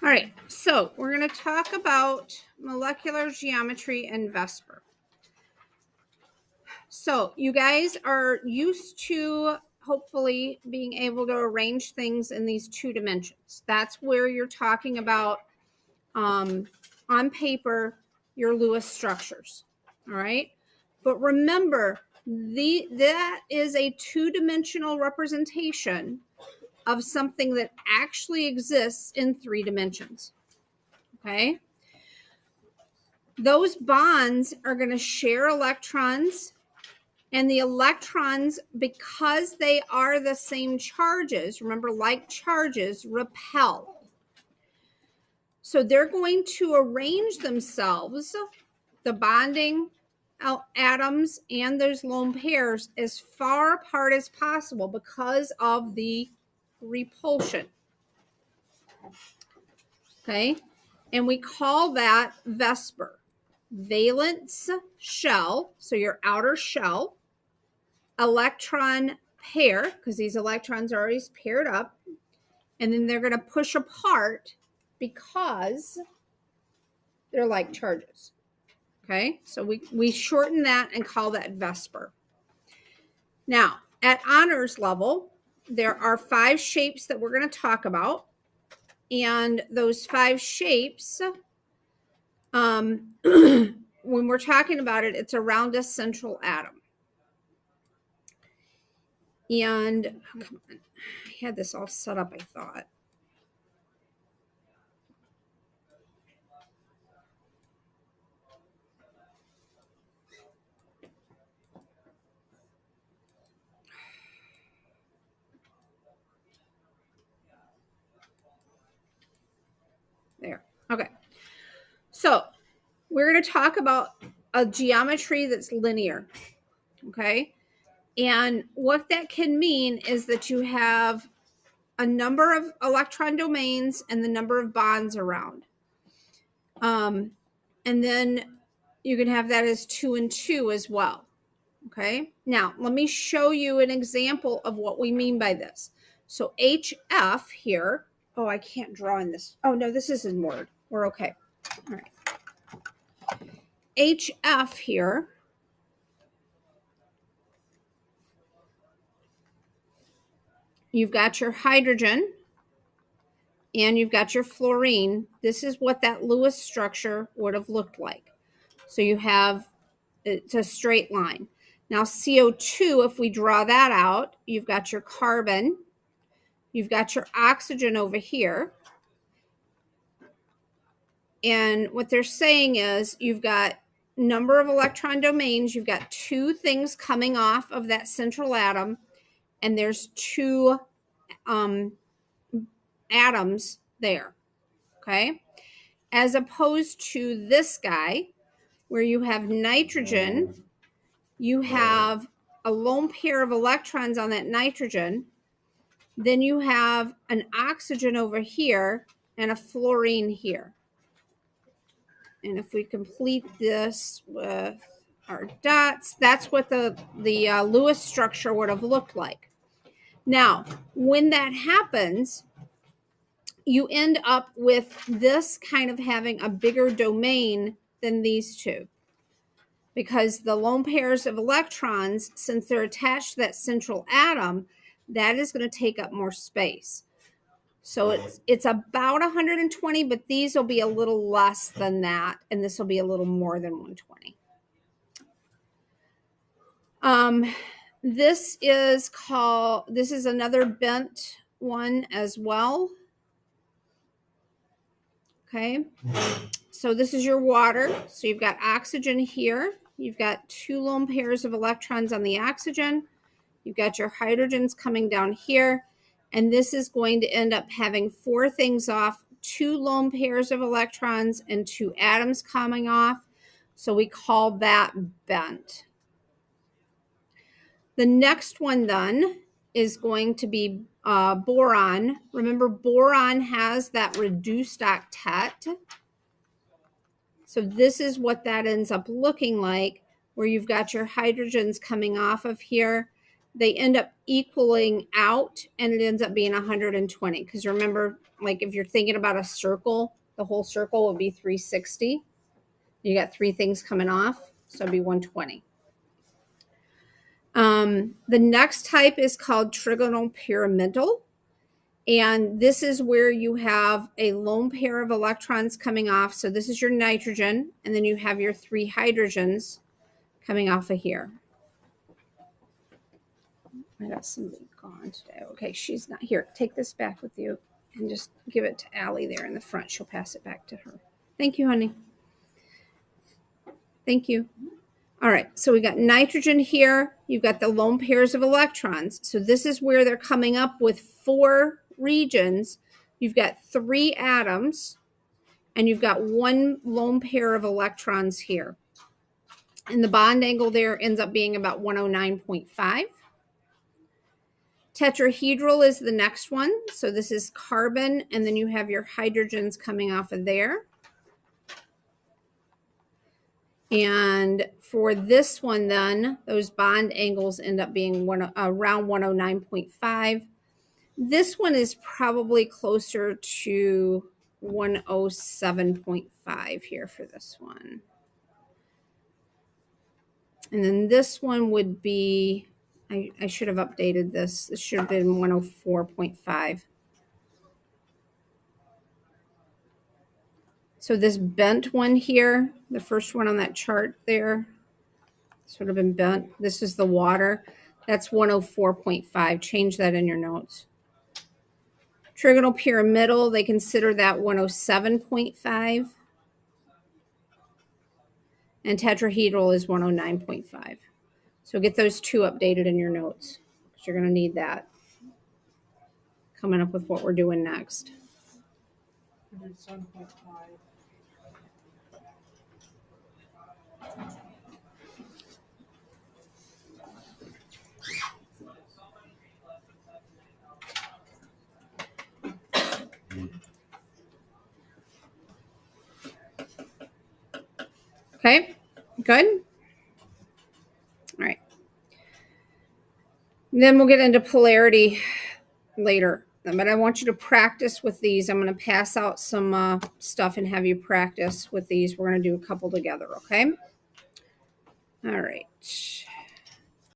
All right, so we're going to talk about molecular geometry and Vsepr. So you guys are used to hopefully being able to arrange things in these 2 dimensions. That's where you're talking about on paper your Lewis structures. All right, but remember that is a 2-dimensional representation of something that actually exists in 3 dimensions. Okay, those bonds are going to share electrons, and the electrons, because they are the same charges, remember, like charges repel. So they're going to arrange themselves, the bonding atoms and those lone pairs, as far apart as possible because of the repulsion. Okay, and we call that Vsepr. Valence shell, so your outer shell, electron pair, because these electrons are always paired up, and then they're going to push apart because they're like charges. Okay, so we shorten that and call that Vsepr. Now, at honors level, there are 5 shapes that we're going to talk about, and those 5 shapes, when we're talking about it, it's around a central atom. And oh, come on, I had this all set up, I thought. There. Okay. So we're going to talk about a geometry that's linear. Okay. And what that can mean is that you have a number of electron domains and the number of bonds around. And then you can have that as 2 and 2 as well. Okay. Now, let me show you an example of what we mean by this. So HF here. Oh, I can't draw in this. Oh, no, this is in Word. We're okay. All right. HF here. You've got your hydrogen and you've got your fluorine. This is what that Lewis structure would have looked like. So you have, it's a straight line. Now CO2, if we draw that out, you've got your carbon, you've got your oxygen over here. And what they're saying is you've got number of electron domains, you've got 2 things coming off of that central atom, and there's 2 atoms there, okay? As opposed to this guy, where you have nitrogen, you have a lone pair of electrons on that nitrogen, then you have an oxygen over here and a fluorine here. And if we complete this with our dots, that's what the Lewis structure would have looked like. Now, when that happens, you end up with this kind of having a bigger domain than these 2. Because the lone pairs of electrons, since they're attached to that central atom, that is going to take up more space. So it's about 120, but these will be a little less than that, and this will be a little more than 120. This is another bent one as well. Okay, so this is your water. So you've got oxygen here. You've got 2 lone pairs of electrons on the oxygen. You've got your hydrogens coming down here. And this is going to end up having 4 things off, 2 lone pairs of electrons and 2 atoms coming off. So we call that bent. The next one then is going to be boron. Remember, boron has that reduced octet. So this is what that ends up looking like, where you've got your hydrogens coming off of here, they end up equaling out, and it ends up being 120. Because remember, like if you're thinking about a circle, the whole circle will be 360. You got 3 things coming off, so it'd be 120. The next type is called trigonal pyramidal. And this is where you have a lone pair of electrons coming off. So this is your nitrogen, and then you have your 3 hydrogens coming off of here. I got somebody gone today. Okay, she's not here. Take this back with you and just give it to Allie there in the front. She'll pass it back to her. Thank you, honey. Thank you. All right, so we got nitrogen here. You've got the lone pairs of electrons. So this is where they're coming up with 4 regions. You've got 3 atoms, and you've got 1 lone pair of electrons here. And the bond angle there ends up being about 109.5. Tetrahedral is the next one. So this is carbon, and then you have your hydrogens coming off of there. And for this one then, those bond angles end up being around 109.5. This one is probably closer to 107.5 here for this one. And then this one would be, I should have updated this. This should have been 104.5. So this bent one here, the first one on that chart there, this would have been bent. This is the water. That's 104.5. Change that in your notes. Trigonal pyramidal, they consider that 107.5. And tetrahedral is 109.5. So get those 2 updated in your notes, because you're going to need that coming up with what we're doing next. Okay, good. All right. Then we'll get into polarity later. But I want you to practice with these. I'm going to pass out some stuff and have you practice with these. We're going to do a couple together, okay? All right.